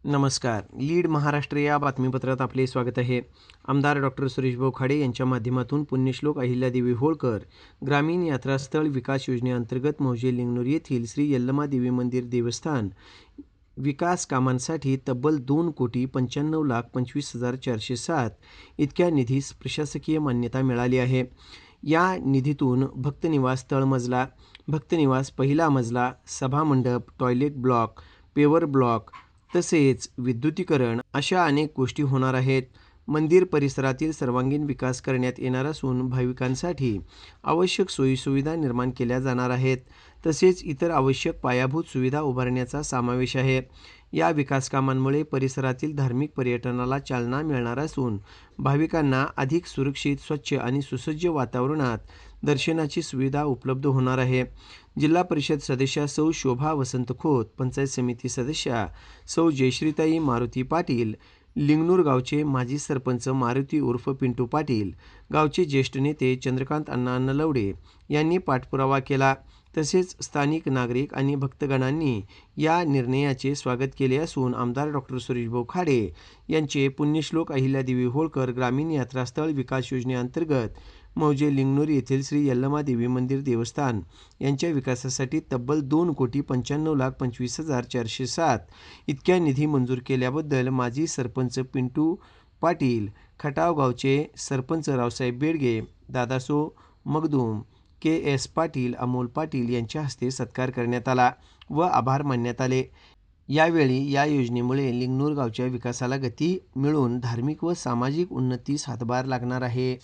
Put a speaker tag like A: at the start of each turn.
A: नमस्कार. लीड महाराष्ट्र या बातमीपत्रात आपले स्वागत आहे. आमदार डॉक्टर सुरेशभाऊ खाडे यांच्या माध्यमातून पुण्यश्लोक अहिल्यादेवी होळकर ग्रामीण यात्रास्थळ विकास योजनेअंतर्गत मौजे लिंगनूर येथील श्री यल्लमादेवी मंदिर देवस्थान विकास कामांसाठी तब्बल 2,95,25,407 इतक्या निधीस प्रशासकीय मान्यता मिळाली आहे. या निधीतून भक्तनिवास तळमजला, भक्तनिवास पहिला मजला, सभामंडप, टॉयलेट ब्लॉक, पेवर ब्लॉक तसेच विद्युतीकरण अशा अनेक गोष्टी होणार आहेत. मंदिर परिसरातील सर्वांगीण विकास करण्यात येणार असून भाविकांसाठी आवश्यक सोयीसुविधा निर्माण केल्या जाणार आहेत. तसेच इतर आवश्यक पायाभूत सुविधा उभारण्याचा समावेश आहे. या विकास कामांमुळे परिसरातील धार्मिक पर्यटनाला चालना मिळणार असून भाविकांना अधिक सुरक्षित, स्वच्छ आणि सुसज्ज वातावरणात दर्शनाची सुविधा उपलब्ध होणार आहे. जिल्हा परिषद सदस्या सौ शोभा वसंत खोत, पंचायत समिती सदस्या सौ जयश्रीताई मारुती पाटील, लिंगनूर गावचे माजी सरपंच मारुती उर्फ पिंटू पाटील, गावचे ज्येष्ठ नेते चंद्रकांत अण्णा नलवडे यांनी पाठपुरावा केला. तसेच स्थानिक नागरिक आणि भक्तगणांनी या निर्णयाचे स्वागत केले असून आमदार डॉक्टर सुरेशभाऊ खाडे यांचे पुण्यश्लोक अहिल्यादेवी होळकर ग्रामीण यात्रास्थळ विकास योजनेअंतर्गत मौजे लिंगनूर येथील श्री यल्लमादेवी मंदिर देवस्थान यांच्या विकासासाठी तब्बल 2,95,25,407 इतक्या निधी मंजूर केल्याबद्दल माजी सरपंच पिंटू पाटील, खटाव गावचे सरपंच रावसाहेब बेडगे, दादासो मगदूम, के.एस. पाटील, अमोल पाटील यांच्या हस्ते सत्कार करण्यात आला व आभार मानण्यात आले. यावेळी या योजनेमुळे लिंगनूर गावच्या विकासाला गती मिळून धार्मिक व सामाजिक उन्नतीस हातभार लागणार आहे.